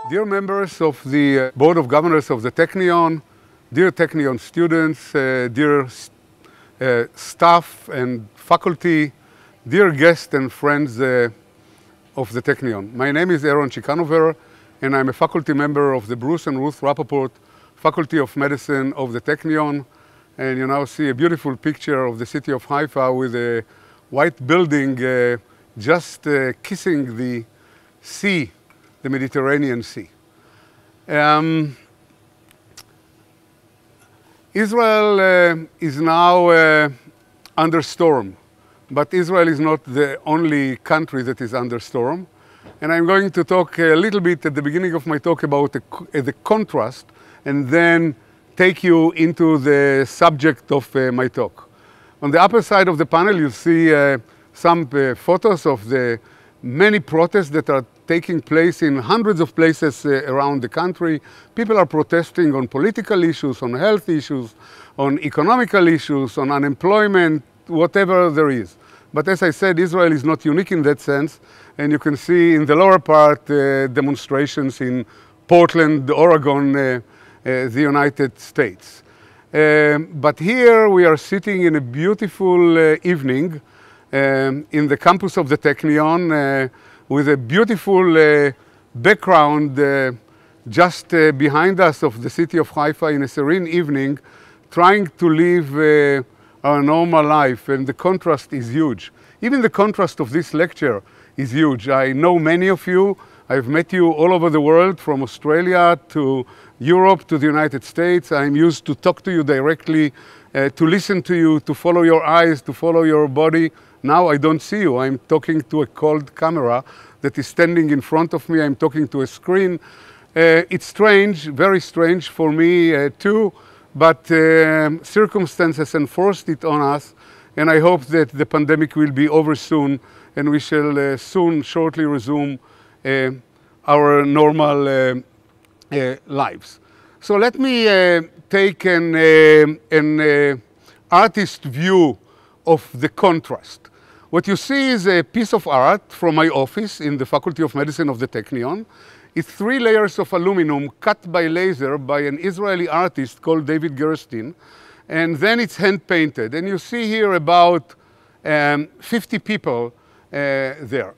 Dear members of the Board of Governors of the Technion, dear Technion students, dear staff and faculty, dear guests and friends of the Technion. My name is Ciechanover, and I'm a faculty member of the Bruce and Ruth Rappaport Faculty of Medicine of the Technion. And you now see a beautiful picture of the city of Haifa with a white building just kissing the sea, the Mediterranean Sea. Israel is now under storm, but Israel is not the only country that is under storm. And I'm going to talk a little bit at the beginning of my talk about the contrast, and then take you into the subject of my talk. On the upper side of the panel, you see some photos of the many protests that are taking place in hundreds of places around the country. People are protesting on political issues, on health issues, on economical issues, on unemployment, whatever there is. But as I said, Israel is not unique in that sense. And you can see in the lower part demonstrations in Portland, Oregon, the United States. But here we are sitting in a beautiful evening in the campus of the Technion with a beautiful background just behind us of the city of Haifa in a serene evening, trying to live our normal life, and the contrast is huge. Even the contrast of this lecture is huge. I know many of you. I've met you all over the world, from Australia to Europe to the United States. I'm used to talk to you directly, to listen to you, to follow your eyes, to follow your body. Now I don't see you. I'm talking to a cold camera that is standing in front of me. I'm talking to a screen. It's strange, very strange for me too, but circumstances enforced it on us, and I hope that the pandemic will be over soon, and we shall soon, shortly resume our normal lives. So let me take an artist view of the contrast. What you see is a piece of art from my office in the Faculty of Medicine of the Technion. It's 3 layers of aluminum cut by laser by an Israeli artist called David Gerstein, and then it's hand painted. And you see here about 50 people there.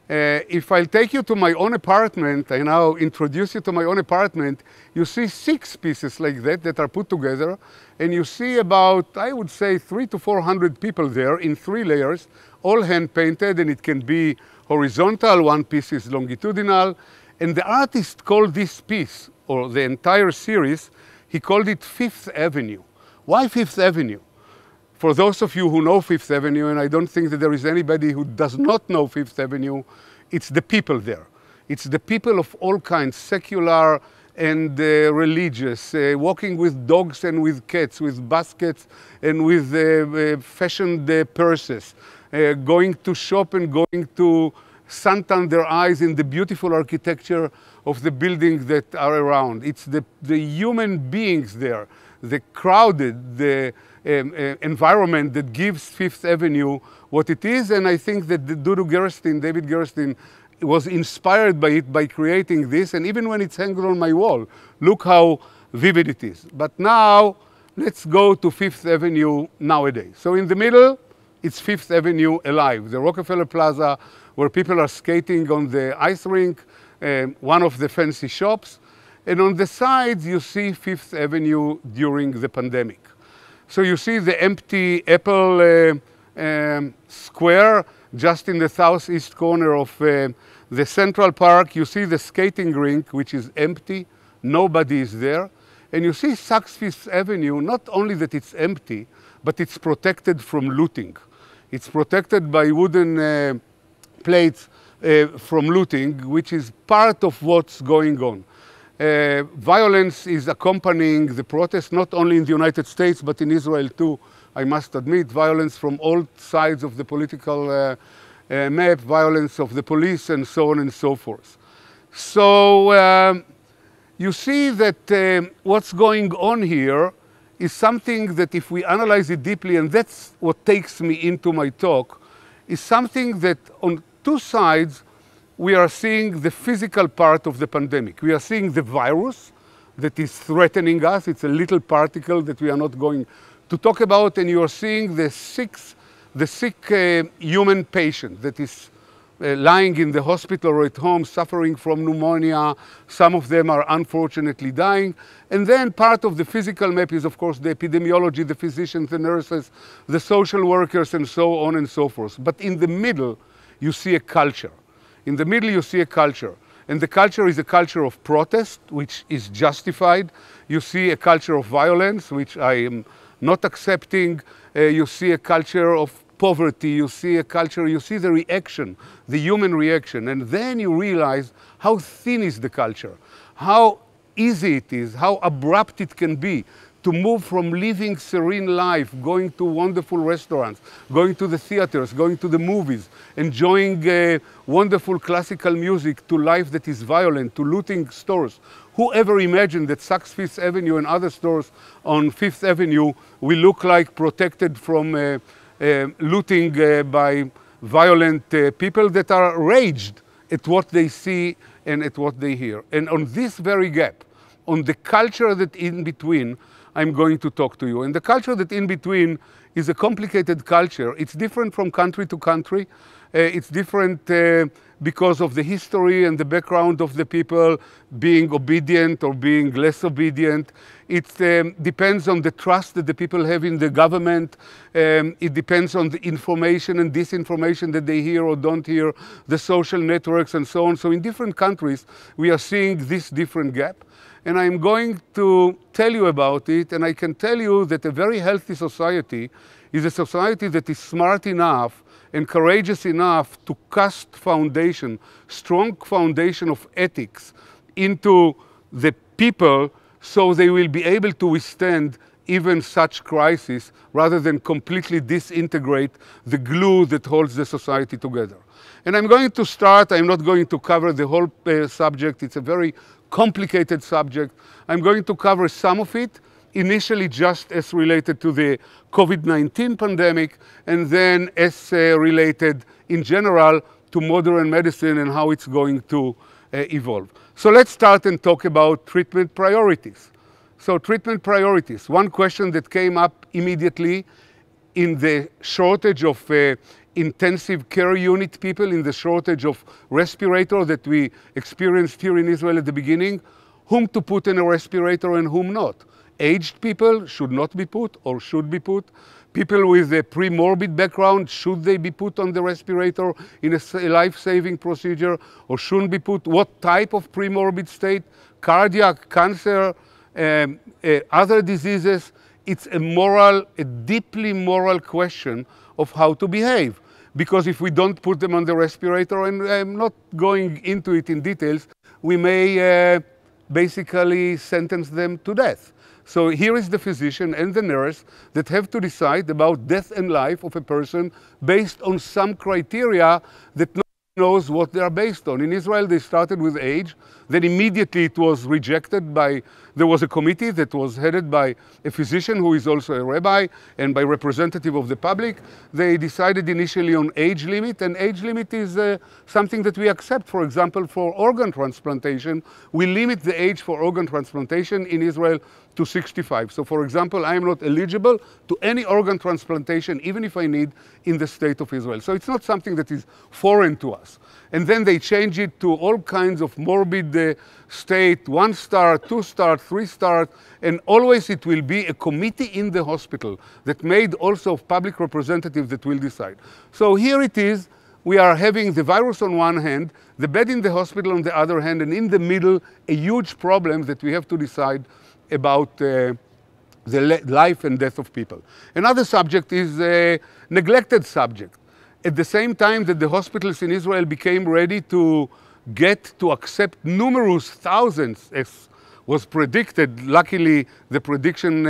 If I take you to my own apartment, I now introduce you to my own apartment, you see 6 pieces like that are put together, and you see about, I would say, 300 to 400 people there in 3 layers, all hand painted, and it can be horizontal, one piece is longitudinal. And the artist called this piece, or the entire series, he called it Fifth Avenue. Why Fifth Avenue? For those of you who know Fifth Avenue, and I don't think that there is anybody who does not know Fifth Avenue, it's the people there. It's the people of all kinds, secular and religious, walking with dogs and with cats, with baskets and with fashioned purses, going to shop and going to suntan their eyes in the beautiful architecture of the buildings that are around. It's the human beings there, the crowded, the environment that gives Fifth Avenue what it is, and I think that David Gerstein, was inspired by it by creating this, and even when it's hanging on my wall, look how vivid it is. But now, let's go to Fifth Avenue nowadays. So in the middle, it's Fifth Avenue alive, the Rockefeller Plaza, where people are skating on the ice rink, one of the fancy shops, and on the sides, you see Fifth Avenue during the pandemic. So you see the empty Apple Square just in the southeast corner of the Central Park. You see the skating rink, which is empty. Nobody is there. And you see Saks Fifth Avenue, not only that it's empty, but it's protected from looting. It's protected by wooden plates from looting, which is part of what's going on. Violence is accompanying the protests, not only in the United States, but in Israel too, I must admit. Violence from all sides of the political map, violence of the police, and so on and so forth. So you see that what's going on here is something that, if we analyze it deeply, and that's what takes me into my talk, is something that on two sides we are seeing the physical part of the pandemic. We are seeing the virus that is threatening us. It's a little particle that we are not going to talk about, and you are seeing the sick human patient that is lying in the hospital or at home suffering from pneumonia. Some of them are unfortunately dying. And then part of the physical map is, of course, the epidemiology, the physicians, the nurses, the social workers, and so on and so forth. But in the middle, you see a culture. In the middle, you see a culture. And the culture is a culture of protest, which is justified. You see a culture of violence, which I am not accepting. You see a culture of poverty, you see a culture, you see the reaction, the human reaction, and then you realize how thin is the culture, how easy it is, how abrupt it can be to move from living serene life, going to wonderful restaurants, going to the theaters, going to the movies, enjoying wonderful classical music, to life that is violent, to looting stores. Whoever imagined that Saks Fifth Avenue and other stores on Fifth Avenue will look like protected from looting by violent people that are raged at what they see and at what they hear. And on this very gap, on the culture that in between, I'm going to talk to you. And the culture that in between is a complicated culture. It's different from country to country. It's different because of the history and the background of the people being obedient or being less obedient. It depends on the trust that the people have in the government. It depends on the information and disinformation that they hear or don't hear, the social networks and so on. So in different countries, we are seeing this different gap. And I'm going to tell you about it, and I can tell you that a very healthy society is a society that is smart enough and courageous enough to cast foundation, strong foundation of ethics into the people so they will be able to withstand even such crisis rather than completely disintegrate the glue that holds the society together. And I'm going to start, I'm not going to cover the whole subject, it's a very complicated subject. I'm going to cover some of it, initially just as related to the COVID-19 pandemic, and then as related in general to modern medicine and how it's going to evolve. So let's start and talk about treatment priorities. So treatment priorities, one question that came up immediately in the shortage of intensive care unit people, in the shortage of respirator that we experienced here in Israel at the beginning, whom to put in a respirator and whom not. Aged people should not be put or should be put. People with a pre-morbid background, should they be put on the respirator in a life-saving procedure or shouldn't be put? What type of pre-morbid state? Cardiac, cancer, other diseases. It's a deeply moral question of how to behave. Because if we don't put them on the respirator, and I'm not going into it in details, we may basically sentence them to death. So here is the physician and the nurse that have to decide about death and life of a person based on some criteria that no one knows what they are based on. In Israel, they started with age. Then immediately it was rejected there was a committee that was headed by a physician who is also a rabbi and by representative of the public. They decided initially on age limit, and age limit is something that we accept. For example, for organ transplantation, we limit the age for organ transplantation in Israel to 65. So for example, I am not eligible to any organ transplantation, even if I need, in the state of Israel. So it's not something that is foreign to us. And then they change it to all kinds of morbid state, 1-star, 2-star, 3-star, and always it will be a committee in the hospital that made also of public representatives that will decide. So here it is, we are having the virus on one hand, the bed in the hospital on the other hand, and in the middle, a huge problem that we have to decide about the life and death of people. Another subject is a neglected subject. At the same time that the hospitals in Israel became ready to accept numerous thousands, as was predicted, luckily the prediction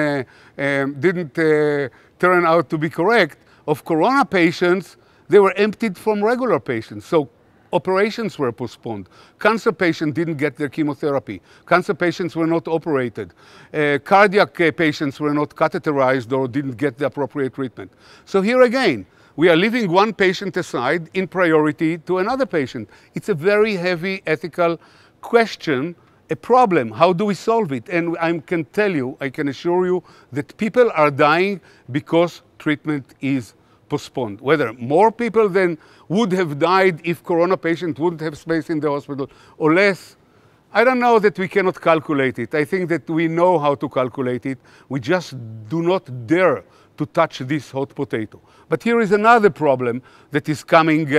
didn't turn out to be correct, of corona patients, they were emptied from regular patients. So operations were postponed. Cancer patients didn't get their chemotherapy. Cancer patients were not operated. Cardiac patients were not catheterized or didn't get the appropriate treatment. So here again, We are leaving one patient aside in priority to another patient. It's a very heavy ethical question, a problem. How do we solve it? And I can tell you, I can assure you that people are dying because treatment is postponed. Whether more people than would have died if corona patient wouldn't have space in the hospital or less, I don't know that we cannot calculate it. I think that we know how to calculate it. We just do not dare to touch this hot potato. But here is another problem that is coming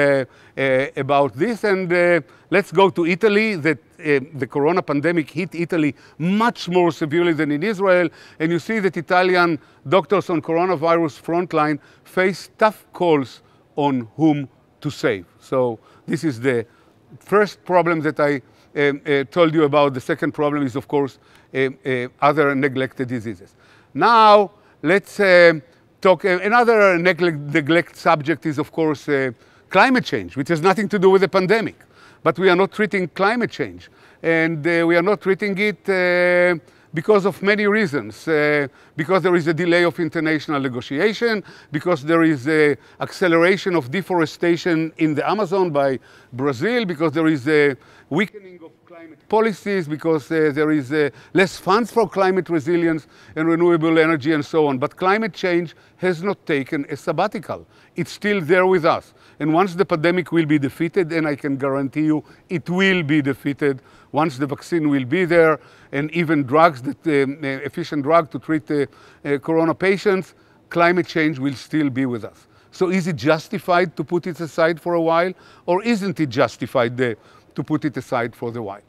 about this. And let's go to Italy. The corona pandemic hit Italy much more severely than in Israel. And you see that Italian doctors on coronavirus frontline face tough calls on whom to save. So this is the first problem that I told you about. The second problem is, of course, other neglected diseases. Now, let's talk. Another neglect subject is, of course, climate change, which has nothing to do with the pandemic. But we are not treating climate change. And we are not treating it because of many reasons. Because there is a delay of international negotiation, because there is an acceleration of deforestation in the Amazon by Brazil, because there is a weakening of climate policies, because there is less funds for climate resilience and renewable energy and so on. But climate change has not taken a sabbatical. It's still there with us. And once the pandemic will be defeated, and I can guarantee you it will be defeated, once the vaccine will be there, and even drugs, efficient drug to treat corona patients, climate change will still be with us. So is it justified to put it aside for a while, or isn't it justified to put it aside for a while?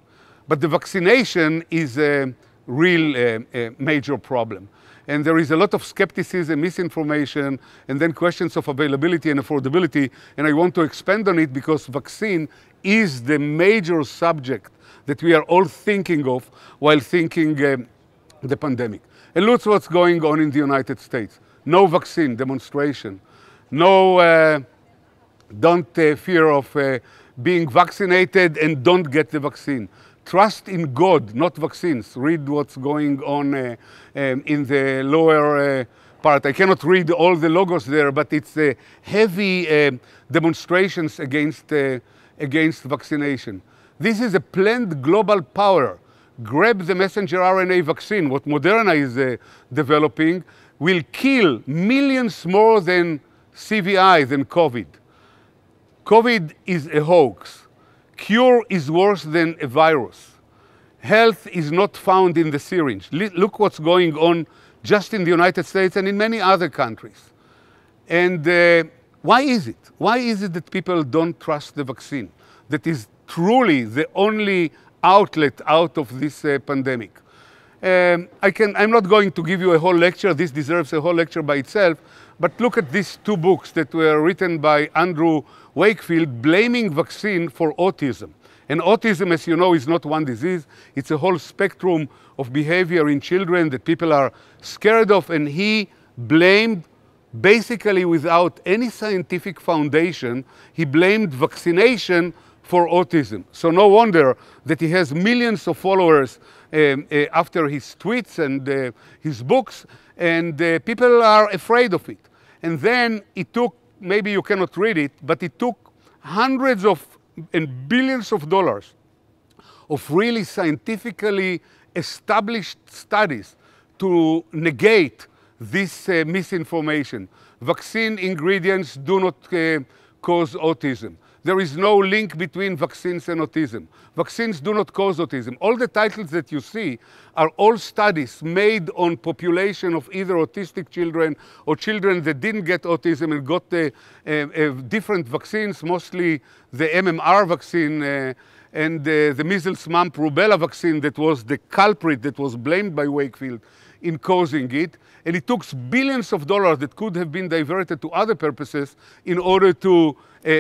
But the vaccination is a real major problem. And there is a lot of skepticism, misinformation, and then questions of availability and affordability. And I want to expand on it because vaccine is the major subject that we are all thinking of while thinking the pandemic. And look what's going on in the United States. No vaccine demonstration. No, don't fear of being vaccinated and don't get the vaccine. Trust in God, not vaccines. Read what's going on in the lower part. I cannot read all the logos there, but it's heavy demonstrations against vaccination. This is a planned global power. Grab the messenger RNA vaccine, what Moderna is developing, will kill millions more than CVI, than COVID. COVID is a hoax. Cure is worse than a virus. Health is not found in the syringe. Look what's going on just in the United States and in many other countries. And why is it? Why is it that people don't trust the vaccine? That is truly the only outlet out of this pandemic. I'm not going to give you a whole lecture. This deserves a whole lecture by itself. But look at these two books that were written by Andrew Wakefield, blaming vaccine for autism. And autism, as you know, is not one disease. It's a whole spectrum of behavior in children that people are scared of. And he blamed, basically without any scientific foundation, he blamed vaccination for autism. So no wonder that he has millions of followers after his tweets and his books, and people are afraid of it. And then it took, maybe you cannot read it, but it took hundreds of and billions of dollars of really scientifically established studies to negate this misinformation. Vaccine ingredients do not cause autism. There is no link between vaccines and autism. Vaccines do not cause autism. All the titles that you see are all studies made on population of either autistic children or children that didn't get autism and got different vaccines, mostly the MMR vaccine and the measles, mumps, rubella vaccine that was the culprit that was blamed by Wakefield in causing it. And it took billions of dollars that could have been diverted to other purposes in order to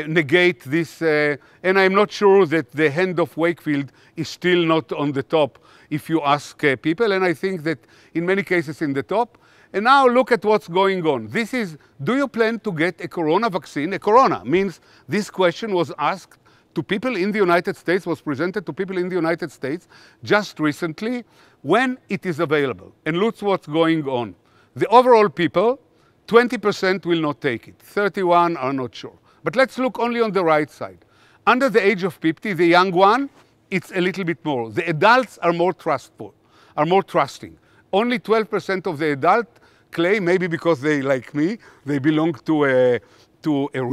negate this. And I'm not sure that the hand of Wakefield is still not on the top if you ask people. And I think that in many cases in the top. And now look at what's going on. This is, do you plan to get a corona vaccine? A corona means this question was asked to people in the United States, was presented to people in the United States just recently when it is available. And look what's going on. The overall people, 20% will not take it. 31 are not sure. But let's look only on the right side. Under the age of 50, the young one, it's a little bit more. The adults are more trustful, are more trusting. Only 12% of the adult claim, maybe because they, like me, they belong to a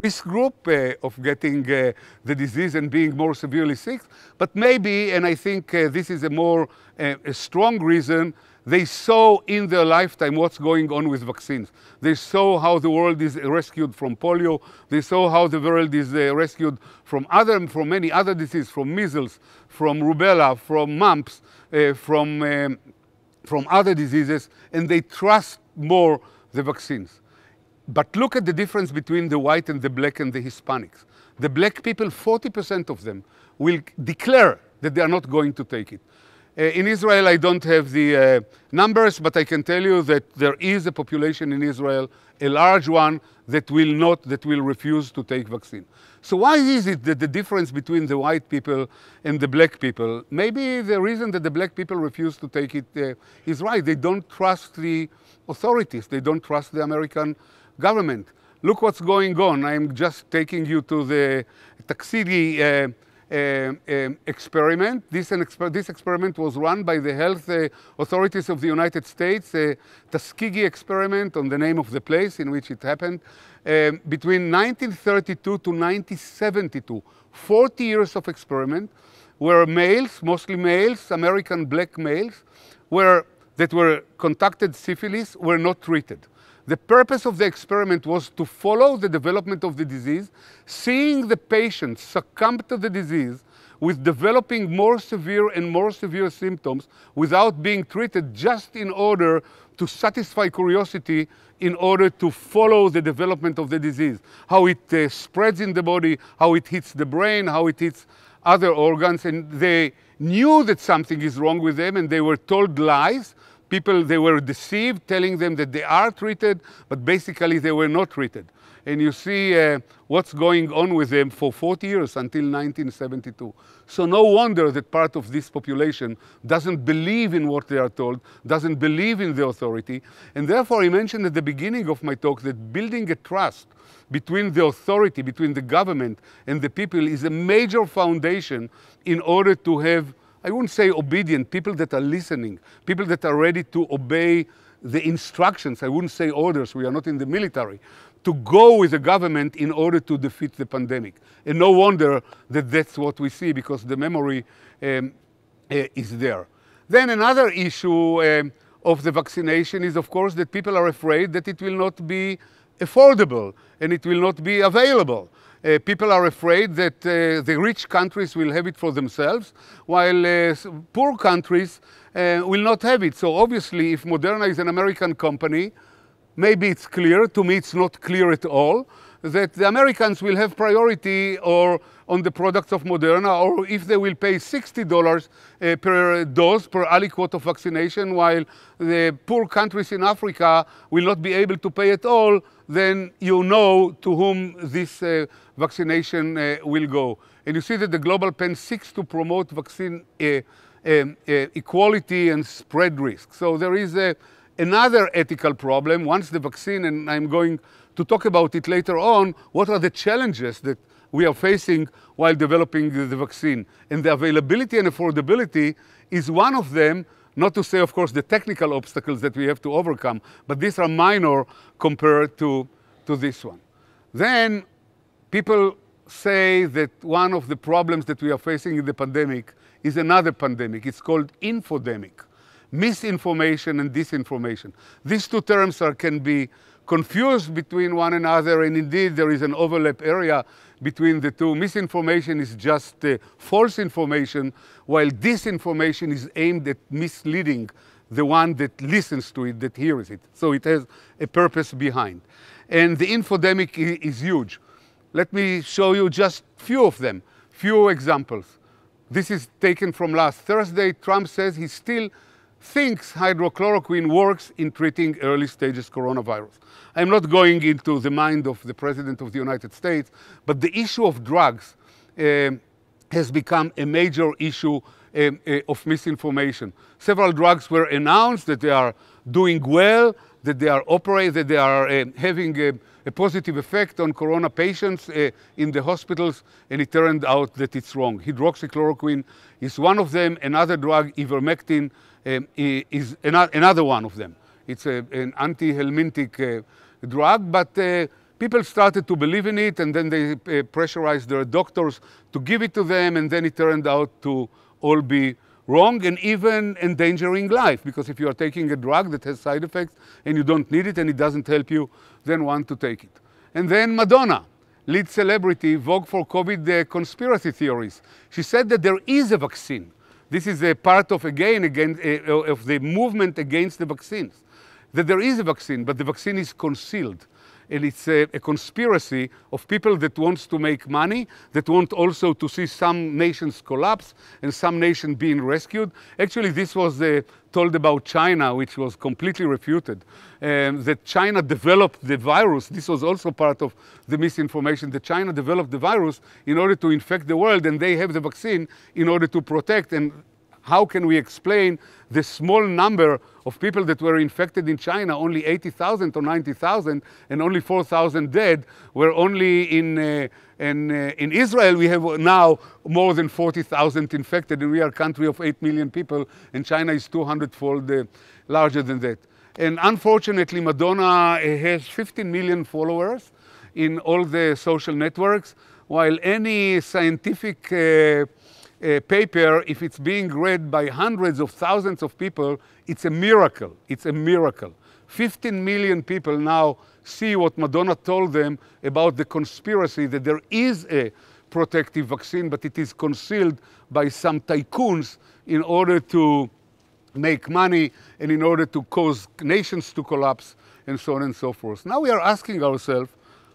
risk group of getting the disease and being more severely sick. But maybe, and I think this is a more a strong reason, they saw in their lifetime what's going on with vaccines. They saw how the world is rescued from polio. They saw how the world is rescued from many other diseases, from measles, from rubella, from mumps, from other diseases, and they trust more the vaccines. But look at the difference between the white and the black and the Hispanics. The black people, 40% of them, will declare that they are not going to take it. In Israel, I don't have the numbers, but I can tell you that there is a population in Israel, a large one, that will refuse to take vaccine. So why is it that the difference between the white people and the black people, maybe the reason that the black people refuse to take it is right. They don't trust the authorities. They don't trust the American government. Look what's going on. I'm just taking you to the Tuskegee experiment. This experiment was run by the health authorities of the United States, Tuskegee Experiment, on the name of the place in which it happened, between 1932 to 1972. 40 years of experiment where males, mostly males, American black males, that were contracted syphilis were not treated. The purpose of the experiment was to follow the development of the disease, seeing the patients succumb to the disease with developing more severe and more severe symptoms without being treated, just in order to satisfy curiosity, in order to follow the development of the disease, how it spreads in the body, how it hits the brain, how it hits other organs. And they knew that something is wrong with them, and they were told lies. They were deceived, telling them that they are treated, but basically they were not treated. And you see what's going on with them for 40 years until 1972. So no wonder that part of this population doesn't believe in what they are told, doesn't believe in the authority. And therefore I mentioned at the beginning of my talk that building a trust between the authority, between the government and the people is a major foundation in order to have, I wouldn't say obedient, people that are listening, people that are ready to obey the instructions. I wouldn't say orders, we are not in the military, to go with the government in order to defeat the pandemic. And no wonder that that's what we see, because the memory is there. Then another issue of the vaccination is, of course, that people are afraid that it will not be affordable and it will not be available. People are afraid that the rich countries will have it for themselves, while poor countries will not have it. So obviously, if Moderna is an American company, maybe it's clear, to me it's not clear at all, that the Americans will have priority on the products of Moderna, or if they will pay $60 per dose, per aliquot of vaccination, while the poor countries in Africa will not be able to pay at all, then you know to whom this vaccination will go. And you see that the global pen seeks to promote vaccine equality and spread risk. So there is another ethical problem. Once the vaccine, and I'm going to talk about it later on, what are the challenges that we are facing while developing the vaccine? And the availability and affordability is one of them, not to say, of course, the technical obstacles that we have to overcome, but these are minor compared to this one. Then people say that one of the problems that we are facing in the pandemic is another pandemic. It's called infodemic. Misinformation and disinformation. These two terms can be confused between one another, and indeed there is an overlap area between the two. Misinformation is just false information, while disinformation is aimed at misleading the one that listens to it, that hears it. So it has a purpose behind. And the infodemic is huge. Let me show you just few of them, few examples. This is taken from last Thursday. Trump says he still thinks hydrochloroquine works in treating early stages coronavirus. I'm not going into the mind of the President of the United States, but the issue of drugs has become a major issue of misinformation. Several drugs were announced that they are doing well, that they are having a positive effect on corona patients in the hospitals, and it turned out that it's wrong. Hydroxychloroquine is one of them. Another drug, ivermectin, is another one of them. It's an anti-helminthic drug, but people started to believe in it, and then they pressurized their doctors to give it to them, and then it turned out to all be wrong and even endangering life, because if you are taking a drug that has side effects and you don't need it and it doesn't help you, then want to take it. And then Madonna, lead celebrity, Vogue for COVID conspiracy theories. She said that there is a vaccine. This is a part of, again, of the movement against the vaccines. That there is a vaccine, but the vaccine is concealed. And it's a conspiracy of people that wants to make money, that want also to see some nations collapse and some nation being rescued. Actually, this was told about China, which was completely refuted. That China developed the virus. This was also part of the misinformation, that China developed the virus in order to infect the world, and they have the vaccine in order to protect. And how can we explain the small number of people that were infected in China, only 80,000 or 90,000, and only 4,000 dead, where only in Israel we have now more than 40,000 infected, and we are a country of 8 million people, and China is 200-fold larger than that. And unfortunately, Madonna has 15 million followers in all the social networks, while any scientific paper, if it's being read by hundreds of thousands of people, it's a miracle. It's a miracle. 15 million people now see what Madonna told them about the conspiracy that there is a protective vaccine, but it is concealed by some tycoons in order to make money and in order to cause nations to collapse and so on and so forth. Now we are asking ourselves,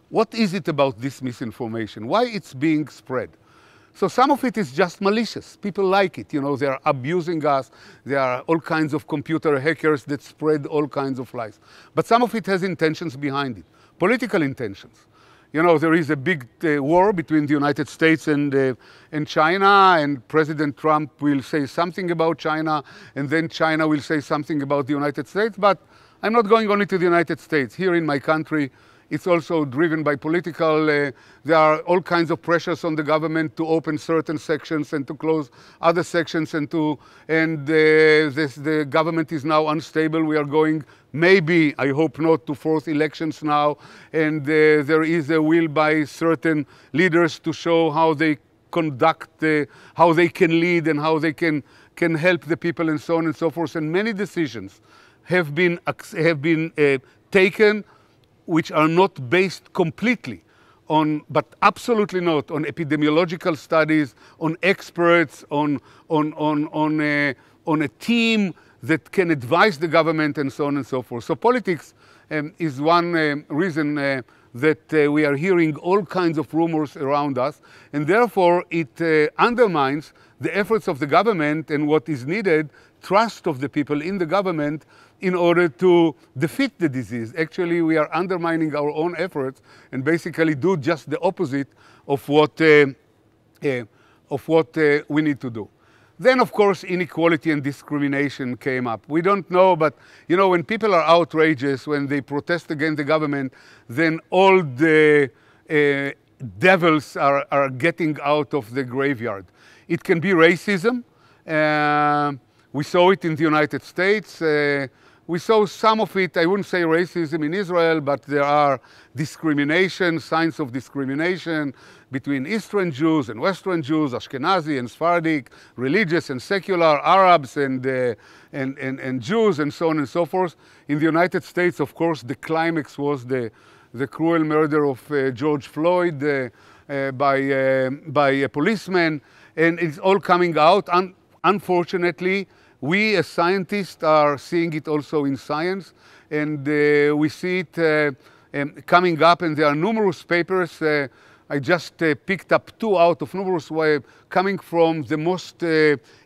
what is it about this misinformation? Why it's being spread? So some of it is just malicious. People like it. You know, they are abusing us. There are all kinds of computer hackers that spread all kinds of lies. But some of it has intentions behind it, political intentions. You know, there is a big war between the United States and China, and President Trump will say something about China, and then China will say something about the United States. But I'm not going only to the United States. Here in my country, it's also driven by political, there are all kinds of pressures on the government to open certain sections and to close other sections, and the government is now unstable. We are going, maybe, I hope not, to fourth elections now, and there is a will by certain leaders to show how they conduct, how they can lead and how they can help the people and so on and so forth. And many decisions have been taken which are not based completely on, but absolutely not, on epidemiological studies, on experts, on a team that can advise the government and so on and so forth. So politics is one reason that we are hearing all kinds of rumors around us, and therefore it undermines the efforts of the government and what is needed, trust of the people in the government, in order to defeat the disease. Actually, we are undermining our own efforts and basically do just the opposite of what we need to do. Then, of course, inequality and discrimination came up. We don't know, but you know, when people are outrageous, when they protest against the government, then all the devils are getting out of the graveyard. It can be racism. We saw it in the United States. We saw some of it, I wouldn't say racism in Israel, but there are discrimination, signs of discrimination between Eastern Jews and Western Jews, Ashkenazi and Sephardic, religious and secular, Arabs and Jews, and so on and so forth. In the United States, of course, the climax was the cruel murder of George Floyd by a policeman, and it's all coming out. Unfortunately, we as scientists are seeing it also in science, and we see it coming up, and there are numerous papers. I just picked up 2 out of numerous coming from the most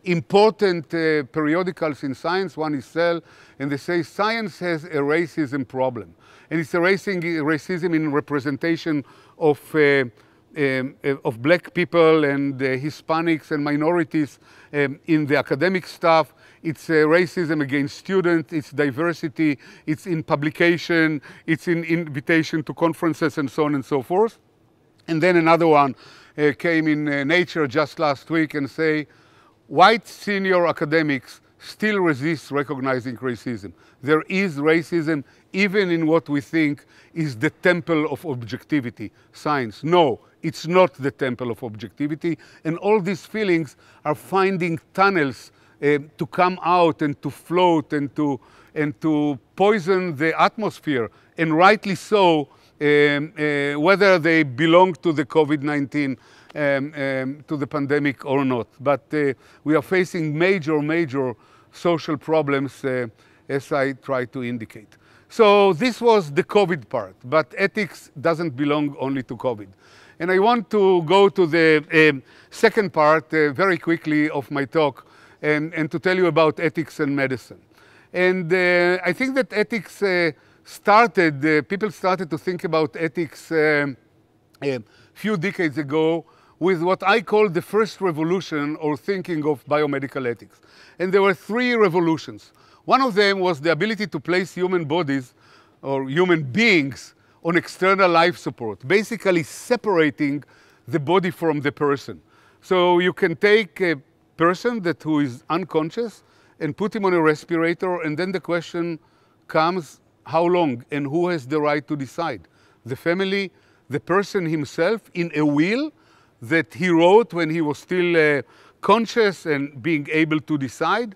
important periodicals in science. One is Cell, and they say science has a racism problem. And it's a racism in representation of black people and Hispanics and minorities in the academic staff. it's racism against students, it's diversity, it's in publication, it's in invitation to conferences and so on and so forth. And then another one came in Nature just last week and say, white senior academics still resist recognizing racism. There is racism even in what we think is the temple of objectivity, science. No, it's not the temple of objectivity. And all these feelings are finding tunnels to come out and to float and to poison the atmosphere, and rightly so, whether they belong to the COVID-19, to the pandemic or not. But we are facing major social problems, as I try to indicate. So this was the COVID part, but ethics doesn't belong only to COVID. And I want to go to the second part very quickly of my talk and to tell you about ethics and medicine. And I think that ethics people started to think about ethics a few decades ago with what I call the first revolution or thinking of biomedical ethics. And there were three revolutions. One of them was the ability to place human bodies or human beings on external life support, basically separating the body from the person. So you can take a person who is unconscious and put him on a respirator, and then the question comes, how long and who has the right to decide? The family, the person himself in a will that he wrote when he was still conscious and being able to decide?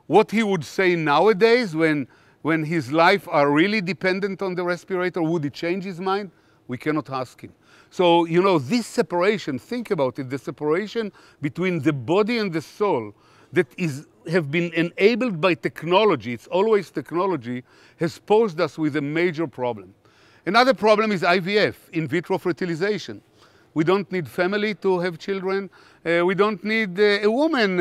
What he would say nowadays when his life are really dependent on the respirator, would he change his mind? We cannot ask him. So, you know, this separation, think about it, the separation between the body and the soul that have been enabled by technology, it's always technology, has posed us with a major problem. Another problem is IVF, in vitro fertilization. We don't need family to have children. We don't need a woman.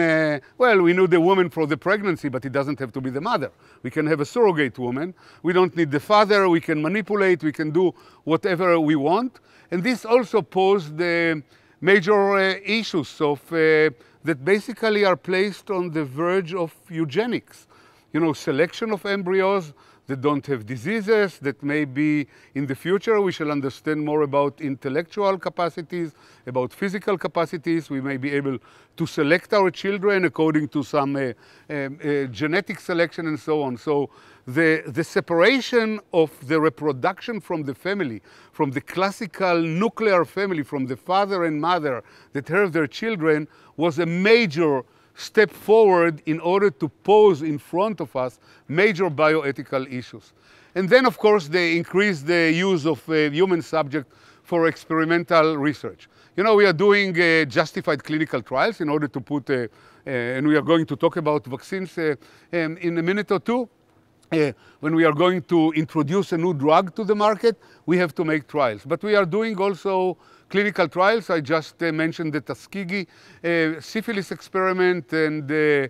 Well, we need the woman for the pregnancy, but it doesn't have to be the mother. We can have a surrogate woman. We don't need the father. We can manipulate. We can do whatever we want. And this also posed the major issues of, that basically are placed on the verge of eugenics. You know, selection of embryos that don't have diseases, that maybe in the future we shall understand more about intellectual capacities, about physical capacities. We may be able to select our children according to some genetic selection and so on. So the separation of the reproduction from the family, from the classical nuclear family, from the father and mother that have their children, was a major step forward in order to pose in front of us major bioethical issues. And then, of course, they increased the use of human subject for experimental research. You know, we are doing justified clinical trials in order to put, and we are going to talk about vaccines in a minute or two. When we are going to introduce a new drug to the market, we have to make trials. But we are doing also clinical trials. I just mentioned the Tuskegee syphilis experiment, and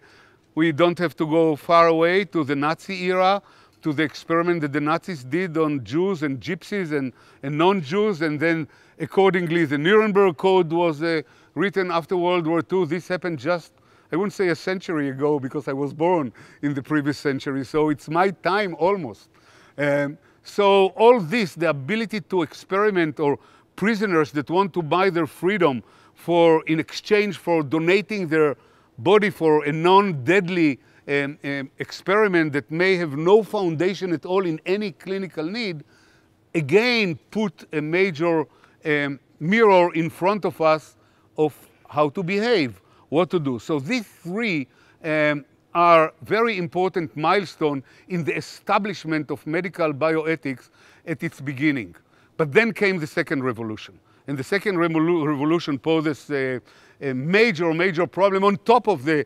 we don't have to go far away to the Nazi era, to the experiment that the Nazis did on Jews and Gypsies and non-Jews, and then accordingly the Nuremberg Code was written after World War II. This happened just, I wouldn't say a century ago, because I was born in the previous century, so it's my time almost. So all this, the ability to experiment, or prisoners that want to buy their freedom in exchange for donating their body for a non-deadly experiment that may have no foundation at all in any clinical need, again put a major mirror in front of us of how to behave, what to do. So these three are very important milestones in the establishment of medical bioethics at its beginning. But then came the second revolution. And the second revolution poses a major problem on top of the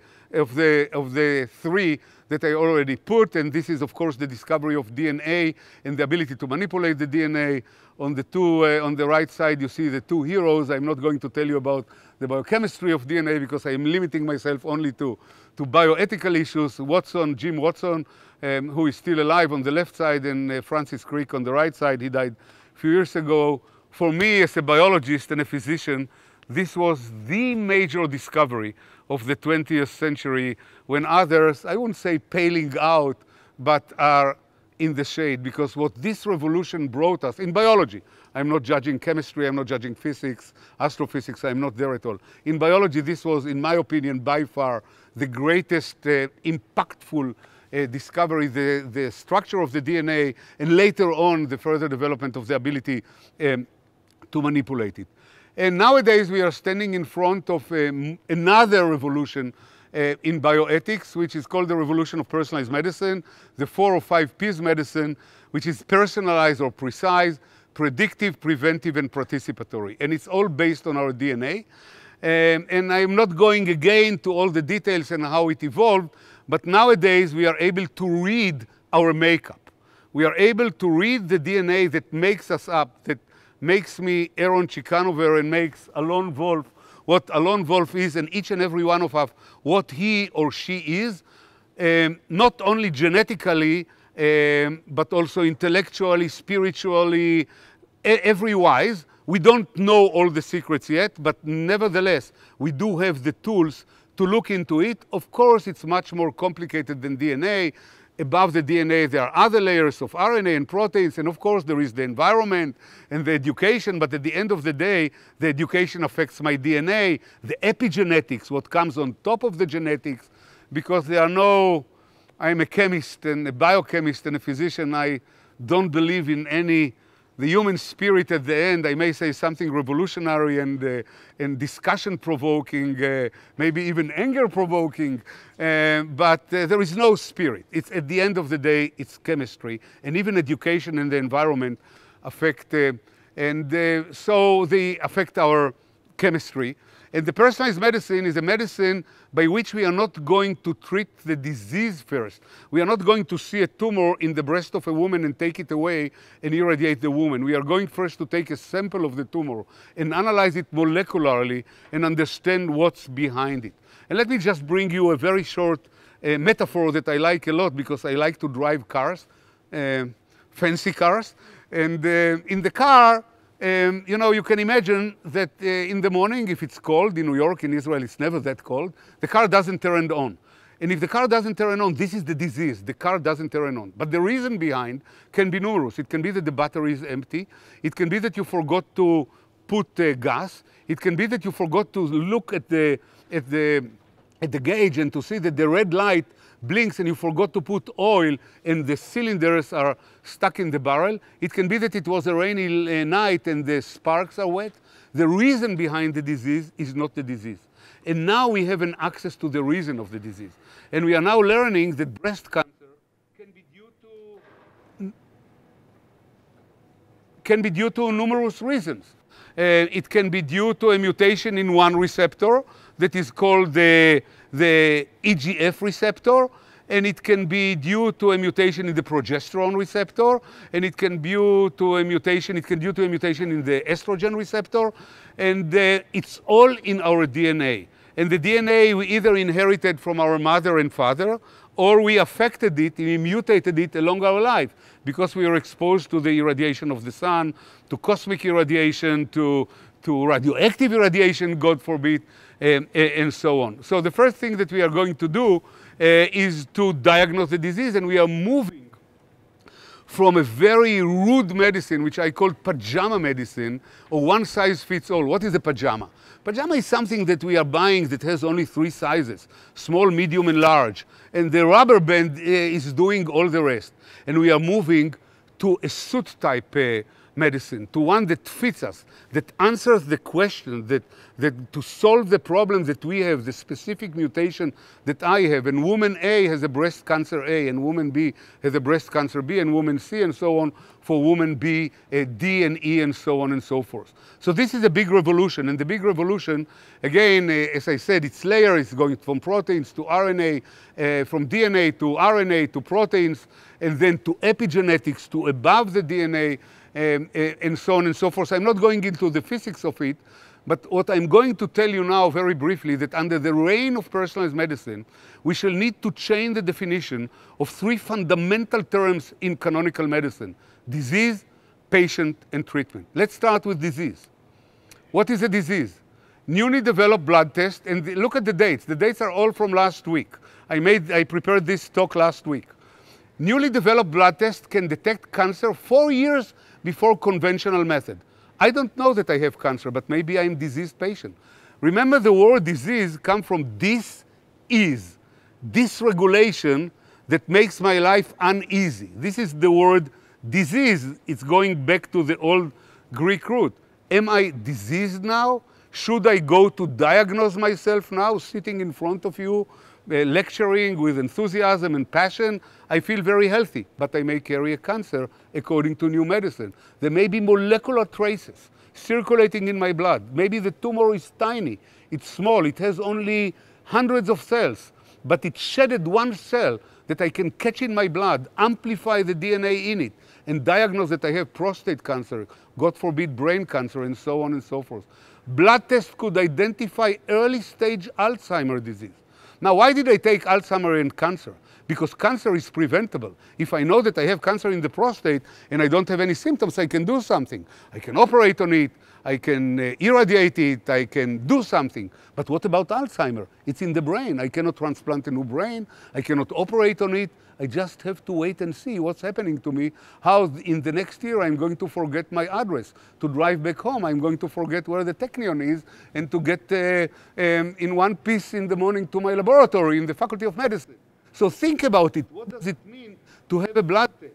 three that I already put. And this is, of course, the discovery of DNA and the ability to manipulate the DNA. On the right side, you see the two heroes. I'm not going to tell you about the biochemistry of DNA because I am limiting myself only to bioethical issues. Jim Watson, who is still alive on the left side, and Francis Crick on the right side. He died a few years ago. For me, as a biologist and a physician, this was the major discovery of the 20th century, when others, I wouldn't say paling out, but are in the shade, because what this revolution brought us in biology, I'm not judging chemistry, I'm not judging physics, astrophysics, I'm not there at all. In biology, this was, in my opinion, by far the greatest impactful discovery, the structure of the DNA, and later on the further development of the ability to manipulate it. And nowadays we are standing in front of another revolution in bioethics, which is called the revolution of personalized medicine, the 4 or 5 P's medicine, which is personalized or precise, predictive, preventive, and participatory. And it's all based on our DNA. And I'm not going again to all the details and how it evolved, but nowadays we are able to read our makeup. We are able to read the DNA that makes us up, that makes me Aaron Ciechanover and makes Alon Wolf what Alon Wolf is, and each and every one of us what he or she is, not only genetically, but also intellectually, spiritually, every wise. We don't know all the secrets yet, but nevertheless, we do have the tools to look into it. Of course, it's much more complicated than DNA. Above the DNA, there are other layers of RNA and proteins, and of course, there is the environment and the education, but at the end of the day, the education affects my DNA, the epigenetics, what comes on top of the genetics, because there are no, I'm a chemist and a biochemist and a physician, I don't believe in any, the human spirit at the end. I may say something revolutionary and discussion-provoking, maybe even anger-provoking, but there is no spirit. It's, at the end of the day, it's chemistry, and even education and the environment affect, so they affect our chemistry. And the personalized medicine is a medicine by which we are not going to treat the disease first. We are not going to see a tumor in the breast of a woman and take it away and irradiate the woman. We are going first to take a sample of the tumor and analyze it molecularly and understand what's behind it. And let me just bring you a very short metaphor that I like a lot, because I like to drive cars, fancy cars. And in the car, you know, you can imagine that in the morning, if it's cold, in New York, in Israel, it's never that cold, the car doesn't turn on. And if the car doesn't turn on, this is the disease. The car doesn't turn on. But the reason behind can be numerous. It can be that the battery is empty. It can be that you forgot to put gas. It can be that you forgot to look at the gauge and to see that the red light blinks and you forgot to put oil and the cylinders are stuck in the barrel. It can be that it was a rainy night and the sparks are wet. The reason behind the disease is not the disease. And now we have an access to the reason of the disease. And we are now learning that breast cancer can be due to numerous reasons. It can be due to a mutation in one receptor that is called the EGF receptor, and it can be due to a mutation in the progesterone receptor, and it can be due to a mutation, in the estrogen receptor, and it's all in our DNA. And the DNA we either inherited from our mother and father, or we affected it, we mutated it along our life, because we were exposed to the irradiation of the sun, to cosmic irradiation, to radioactive irradiation, God forbid, and so on. So the first thing that we are going to do is to diagnose the disease, and we are moving from a very rude medicine, which I call pajama medicine, or one size fits all. What is a pajama? Pajama is something that we are buying that has only 3 sizes, small, medium, and large. And the rubber band is doing all the rest. And we are moving to a suit type medicine, to one that fits us, that answers the question, that to solve the problem that we have, the specific mutation that I have, and woman A has a breast cancer A, and woman B has a breast cancer B, and woman C, and so on, for woman B, D and E, and so on and so forth. So this is a big revolution, and the big revolution, again, as I said, its layer is going from proteins to RNA, from DNA to RNA to proteins, and then to epigenetics, to above the DNA, and so on and so forth. So I'm not going into the physics of it, but what I'm going to tell you now very briefly, that under the reign of personalized medicine, we shall need to change the definition of 3 fundamental terms in canonical medicine: disease, patient, and treatment. Let's start with disease. What is a disease? newly developed blood test, and look at the dates. The dates are all from last week. I prepared this talk last week. Newly developed blood test can detect cancer 4 years before conventional method. I don't know that I have cancer, but maybe I'm a diseased patient. Remember, the word disease comes from dis-ease, dysregulation that makes my life uneasy. This is the word disease. It's going back to the old Greek root. Am I diseased now? Should I go to diagnose myself now, sitting in front of you, lecturing with enthusiasm and passion? I feel very healthy, but I may carry a cancer according to new medicine. There may be molecular traces circulating in my blood. Maybe the tumor is tiny, it's small, it has only hundreds of cells, but it shedded one cell that I can catch in my blood, amplify the DNA in it, and diagnose that I have prostate cancer, God forbid brain cancer, and so on and so forth. Blood tests could identify early stage Alzheimer's disease. Now, why did I take Alzheimer's and cancer? Because cancer is preventable. If I know that I have cancer in the prostate and I don't have any symptoms, I can do something. I can operate on it, I can irradiate it, I can do something. But what about Alzheimer's? It's in the brain. I cannot transplant a new brain, I cannot operate on it. I just have to wait and see what's happening to me, how in the next year I'm going to forget my address. To drive back home, I'm going to forget where the Technion is, and to get in one piece in the morning to my laboratory in the Faculty of Medicine. So think about it. What does it mean to have a blood test?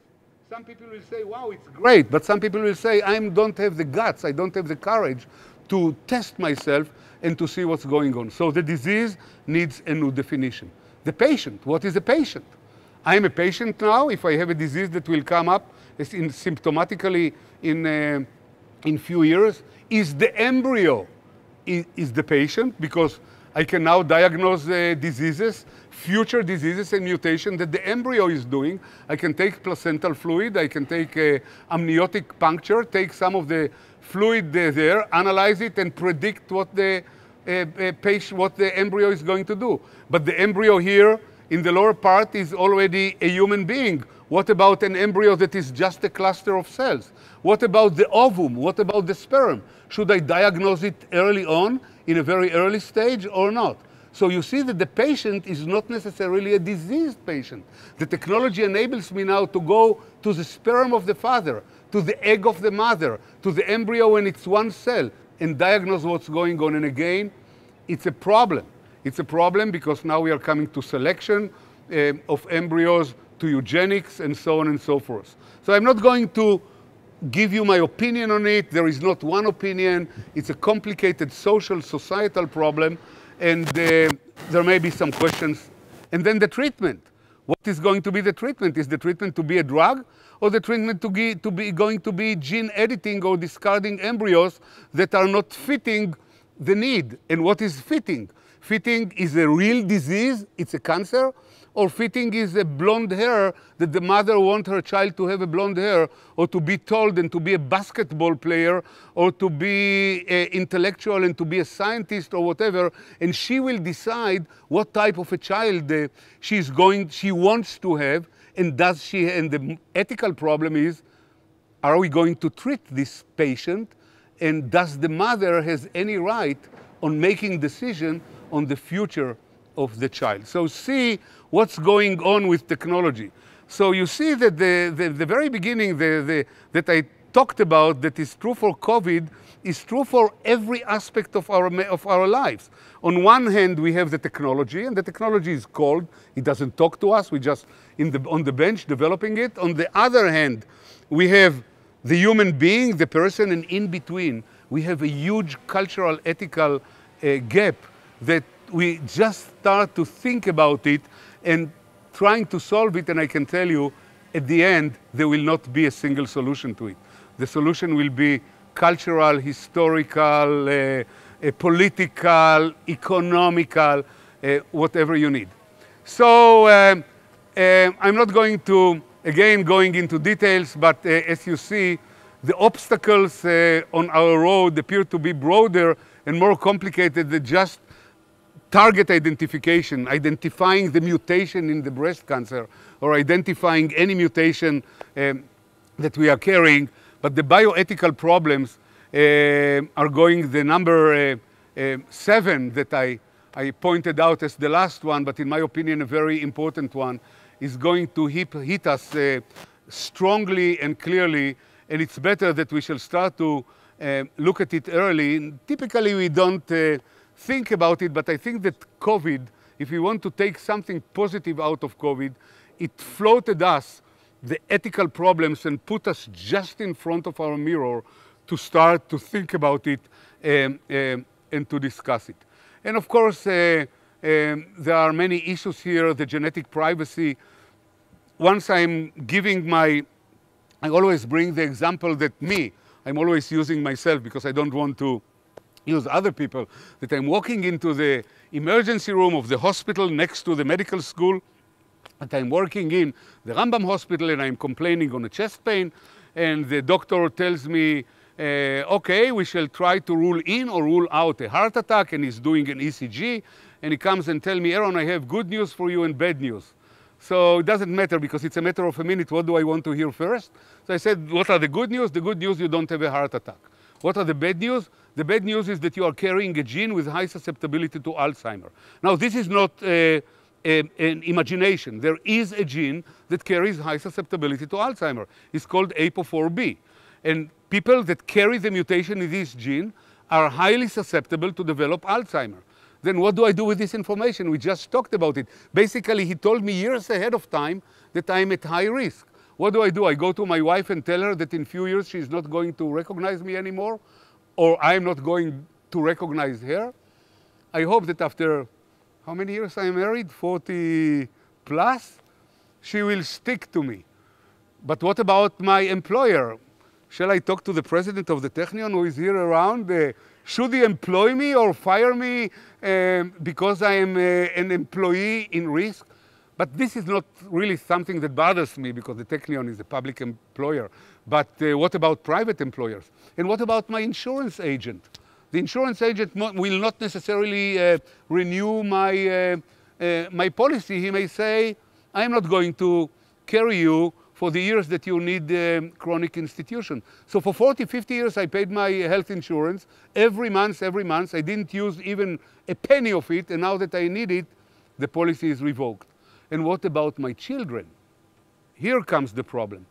Some people will say, wow, it's great. But some people will say, I don't have the guts, I don't have the courage to test myself and to see what's going on. So the disease needs a new definition. The patient, what is a patient? I'm a patient now. If I have a disease that will come up symptomatically in few years, is the embryo is the patient, because I can now diagnose diseases, future diseases and mutation that the embryo is doing. I can take placental fluid, I can take amniotic puncture, take some of the fluid there, analyze it, and predict what the embryo is going to do. But the embryo here in the lower part is already a human being. What about an embryo that is just a cluster of cells? What about the ovum? What about the sperm? Should I diagnose it early on, in a very early stage, or not? So you see that the patient is not necessarily a diseased patient. The technology enables me now to go to the sperm of the father, to the egg of the mother, to the embryo when it's one cell, and diagnose what's going on. And again, it's a problem. It's a problem because now we are coming to selection of embryos, to eugenics, and so on and so forth. So I'm not going to give you my opinion on it. There is not one opinion. It's a complicated social, societal problem, and there may be some questions. And then the treatment. What is going to be the treatment? Is the treatment to be a drug, or the treatment going to be gene editing or discarding embryos that are not fitting the need? And what is fitting? Fitting is a real disease, it's a cancer, or fitting is a blonde hair that the mother wants her child to have a blonde hair, or to be told and to be a basketball player, or to be intellectual and to be a scientist or whatever, and she will decide what type of a child she wants to have, and the ethical problem is, are we going to treat this patient, and does the mother has any right on making decision on the future of the child? So see what's going on with technology. So you see that the very beginning that I talked about, that is true for COVID, is true for every aspect of our lives. On one hand, we have the technology, and the technology is cold. It doesn't talk to us. We just on the bench developing it. On the other hand, we have the human being, the person, and in between, we have a huge cultural, ethical gap that we just start to think about it and trying to solve it. And I can tell you, at the end, there will not be a single solution to it. The solution will be cultural, historical, political, economical, whatever you need. So I'm not going to, again, going into details, but as you see, the obstacles on our road appear to be broader and more complicated than just target identification, identifying the mutation in the breast cancer, or identifying any mutation that we are carrying. But the bioethical problems are going, the number 7 that I pointed out as the last one, but in my opinion a very important one, is going to hit us strongly and clearly, and it's better that we shall start to look at it early. Typically we don't think about it, but I think that COVID, if we want to take something positive out of COVID, it floated us the ethical problems and put us just in front of our mirror to start to think about it and to discuss it. And of course, there are many issues here, the genetic privacy. Once I'm giving I always bring the example that I'm always using myself because I don't want to use other people, that I'm walking into the emergency room of the hospital next to the medical school, that I'm working in the Rambam hospital and I'm complaining on a chest pain, and the doctor tells me, okay, we shall try to rule in or rule out a heart attack, and he's doing an ECG, and he comes and tells me, Aaron, I have good news for you and bad news. So it doesn't matter because it's a matter of a minute. What do I want to hear first? So I said, what are the good news? The good news, you don't have a heart attack. What are the bad news? The bad news is that you are carrying a gene with high susceptibility to Alzheimer. Now, this is not an imagination. There is a gene that carries high susceptibility to Alzheimer. It's called APO4B. And people that carry the mutation in this gene are highly susceptible to develop Alzheimer. Then what do I do with this information? We just talked about it. Basically, he told me years ahead of time that I'm at high risk. What do? I go to my wife and tell her that in a few years she's not going to recognize me anymore, or I'm not going to recognize her? I hope that after how many years I'm married, 40 plus, she will stick to me. But what about my employer? Shall I talk to the president of the Technion who is here around? Should he employ me or fire me because I am an employee in risk? But this is not really something that bothers me because the Technion is a public employer. But what about private employers? And what about my insurance agent? The insurance agent will not necessarily renew my policy. He may say, I'm not going to carry you for the years that you need chronic institution. So for 40, 50 years, I paid my health insurance every month. I didn't use even a penny of it, and now that I need it, the policy is revoked. And what about my children? Here comes the problem.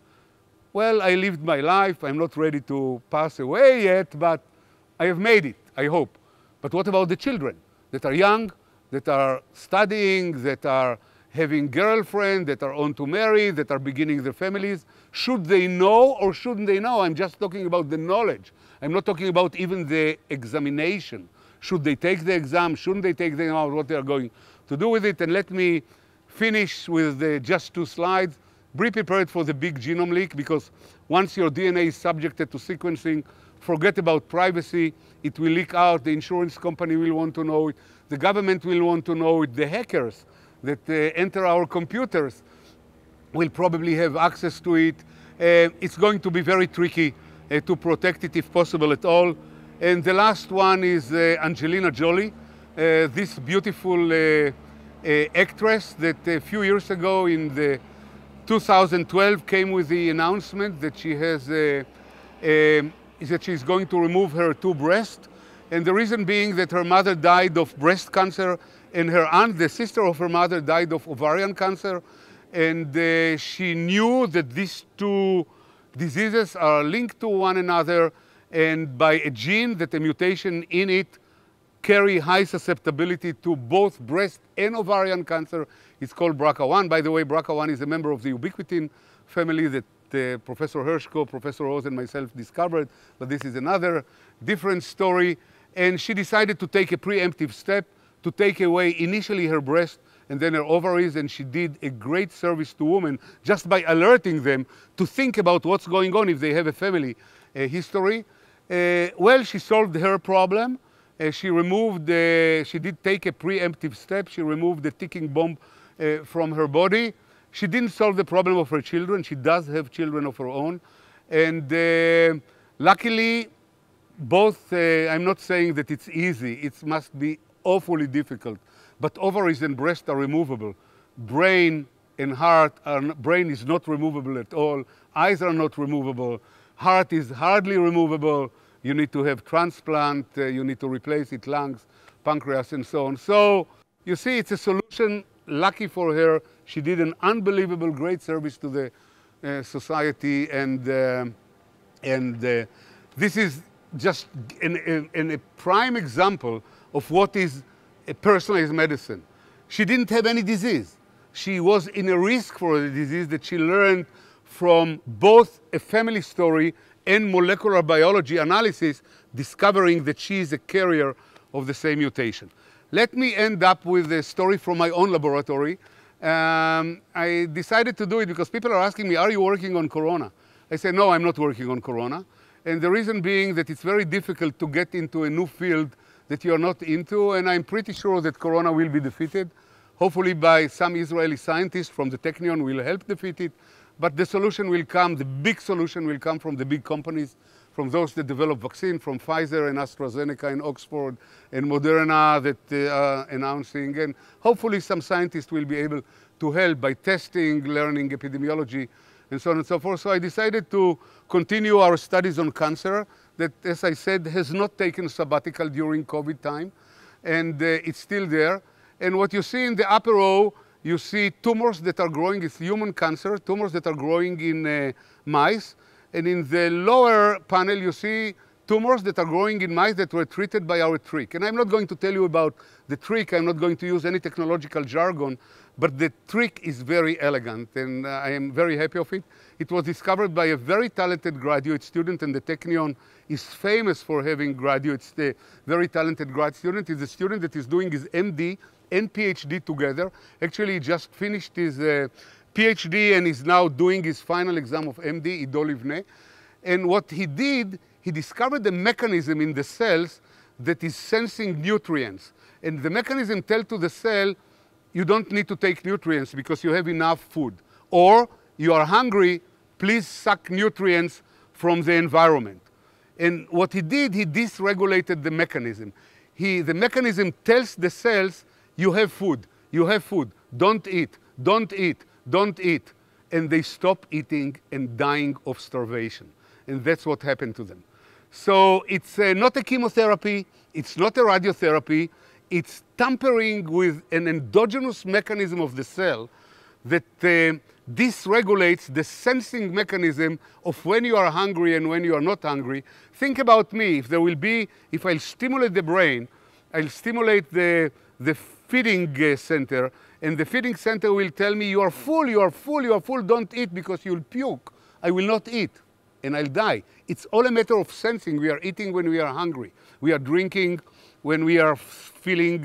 Well, I lived my life. I'm not ready to pass away yet, but I have made it, I hope. But what about the children that are young, that are studying, that are having girlfriends, that are on to marry, that are beginning their families? Should they know or shouldn't they know? I'm just talking about the knowledge. I'm not talking about even the examination. Should they take the exam? Shouldn't they take the exam? What they are going to do with it? And let me finish with just 2 slides. Be prepared for the big genome leak, because once your DNA is subjected to sequencing, forget about privacy. It will leak out. The insurance company will want to know it. The government will want to know it. The hackers that enter our computers will probably have access to it. It's going to be very tricky to protect it if possible at all. And the last one is Angelina Jolie, this beautiful actress that a few years ago in the 2012 came with the announcement that she has that she's going to remove her 2 breasts. And the reason being that her mother died of breast cancer, and her aunt, the sister of her mother, died of ovarian cancer. And she knew that these 2 diseases are linked to one another, and by a gene that a mutation in it carry high susceptibility to both breast and ovarian cancer. It's called BRCA1. By the way, BRCA1 is a member of the ubiquitin family that Professor Hershko, Professor Rose, and myself discovered, but this is another different story. And she decided to take a preemptive step to take away initially her breast and then her ovaries, and she did a great service to women just by alerting them to think about what's going on if they have a family history. Well, she solved her problem. She did take a preemptive step. She removed the ticking bomb from her body. She didn't solve the problem of her children. She does have children of her own. And luckily, both, I'm not saying that it's easy. It must be awfully difficult. But ovaries and breast are removable. Brain and heart, brain is not removable at all. Eyes are not removable. Heart is hardly removable. you need to have transplant, you need to replace its lungs, pancreas, and so on. So you see, it's a solution. Lucky for her, she did an unbelievable great service to the society, and this is just a prime example of what is a personalized medicine. She didn't have any disease. She was in a risk for a disease that she learned from both a family story and molecular biology analysis, discovering that she is a carrier of the same mutation. Let me end up with a story from my own laboratory. I decided to do it because people are asking me, are you working on corona? I say, no, I'm not working on corona. And the reason being that it's very difficult to get into a new field that you're not into, and I'm pretty sure that corona will be defeated. Hopefully by some Israeli scientists from the Technion will help defeat it. But the solution will come, the big solution will come from the big companies, from those that develop vaccine, from Pfizer and AstraZeneca in Oxford, and Moderna that are announcing. And hopefully some scientists will be able to help by testing, learning epidemiology, and so on and so forth. So I decided to continue our studies on cancer that, as I said, has not taken sabbatical during COVID time, and it's still there. And what you see in the upper row, you see tumors that are growing, it's human cancer, tumors that are growing in mice. And in the lower panel, you see tumors that are growing in mice that were treated by our trick. And I'm not going to tell you about the trick. I'm not going to use any technological jargon, but the trick is very elegant, and I am very happy of it. It was discovered by a very talented graduate student, and the Technion is famous for having graduates, the very talented grad student. He's a student that is doing his MD and PhD together. Actually, he just finished his PhD and is now doing his final exam of MD, Ido Livne. And what he did, he discovered a mechanism in the cells that is sensing nutrients. And the mechanism tells to the cell, you don't need to take nutrients because you have enough food. Or you are hungry, please suck nutrients from the environment. And what he did, he dysregulated the mechanism. The mechanism tells the cells, you have food, don't eat, don't eat, don't eat. And they stop eating and dying of starvation. And that's what happened to them. So it's not a chemotherapy, it's not a radiotherapy, it's tampering with an endogenous mechanism of the cell that dysregulates the sensing mechanism of when you are hungry and when you are not hungry. Think about me, if I'll stimulate the brain, I'll stimulate the feeding center, and the feeding center will tell me, you are full, you are full, you are full, don't eat because you'll puke. I will not eat, and I'll die. It's all a matter of sensing. We are eating when we are hungry. We are drinking when we are feeling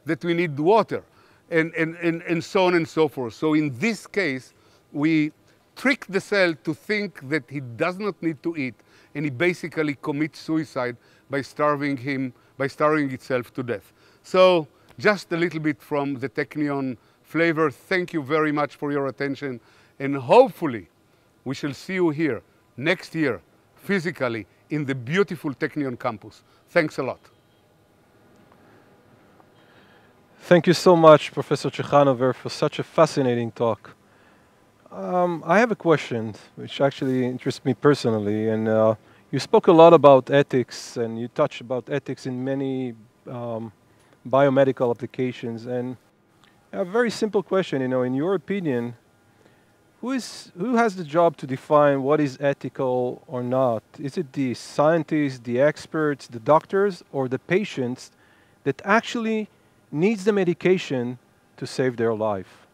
that we need water, and so on and so forth. So in this case, we trick the cell to think that he does not need to eat, and he basically commits suicide by starving itself to death. So just a little bit from the Technion flavor. Thank you very much for your attention, and hopefully we shall see you here next year, physically, in the beautiful Technion campus. Thanks a lot. Thank you so much, Professor Ciechanover, for such a fascinating talk. I have a question which actually interests me personally, and you spoke a lot about ethics, and you touched about ethics in many biomedical applications. And a very simple question, in your opinion, who has the job to define what is ethical or not? Is it the scientists, the experts, the doctors, or the patients that actually needs the medication to save their life?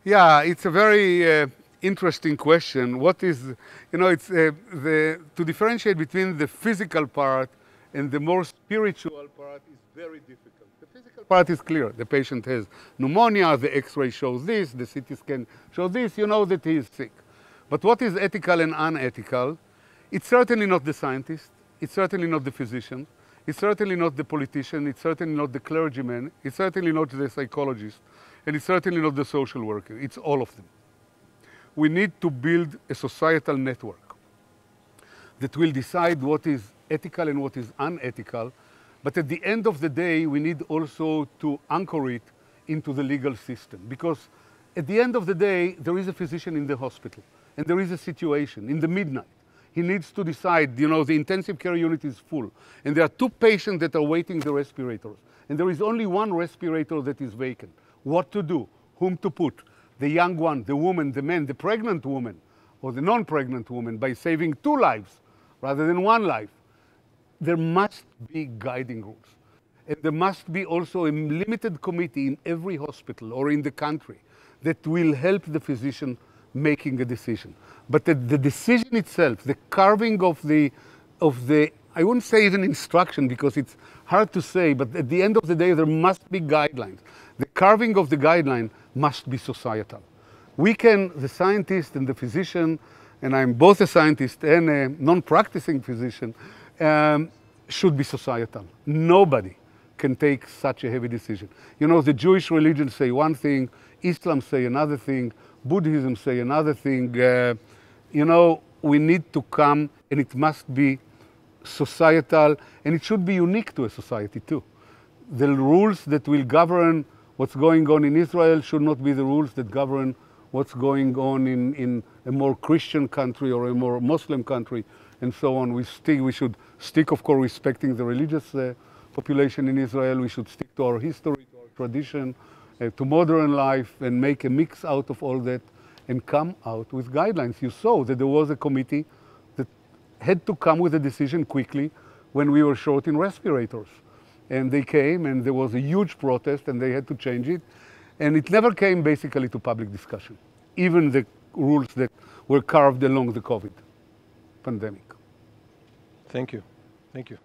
Yeah, it's a very interesting question. What is, to differentiate between the physical part and the more spiritual part is very difficult. The physical part is clear. The patient has pneumonia, the X-ray shows this, the CT scan shows this, you know that he is sick. But what is ethical and unethical? It's certainly not the scientist, it's certainly not the physician, it's certainly not the politician, it's certainly not the clergyman, it's certainly not the psychologist, and it's certainly not the social worker. It's all of them. We need to build a societal network that will decide what is ethical and what is unethical, but at the end of the day, we need also to anchor it into the legal system, because at the end of the day, there is a physician in the hospital, and there is a situation in the midnight. he needs to decide, you know, the intensive care unit is full, and there are 2 patients that are waiting the respirators, and there is only 1 respirator that is vacant. What to do? Whom to put? The young one, the woman, the man, the pregnant woman, or the non-pregnant woman, by saving 2 lives rather than 1 life. There must be guiding rules. And there must be also a limited committee in every hospital or in the country that will help the physician making a decision. But the decision itself, the carving of the, I wouldn't say even instruction because it's hard to say, but at the end of the day, there must be guidelines. The carving of the guideline must be societal. We can, the scientist and the physician, and I'm both a scientist and a non-practicing physician, should be societal. Nobody can take such a heavy decision. You know, the Jewish religion say one thing, Islam say another thing, Buddhism say another thing. You know, we need to come, and it must be societal, and it should be unique to a society too. The rules that will govern what's going on in Israel should not be the rules that govern what's going on in a more Christian country or a more Muslim country, and so on. We should stick, of course, respecting the religious population in Israel. We should stick to our history, to our tradition, to modern life, and make a mix out of all that and come out with guidelines. You saw that there was a committee that had to come with a decision quickly when we were short in respirators. And they came, and there was a huge protest, and they had to change it. And it never came basically to public discussion, even the rules that were carved along the COVID pandemic. Thank you. Thank you.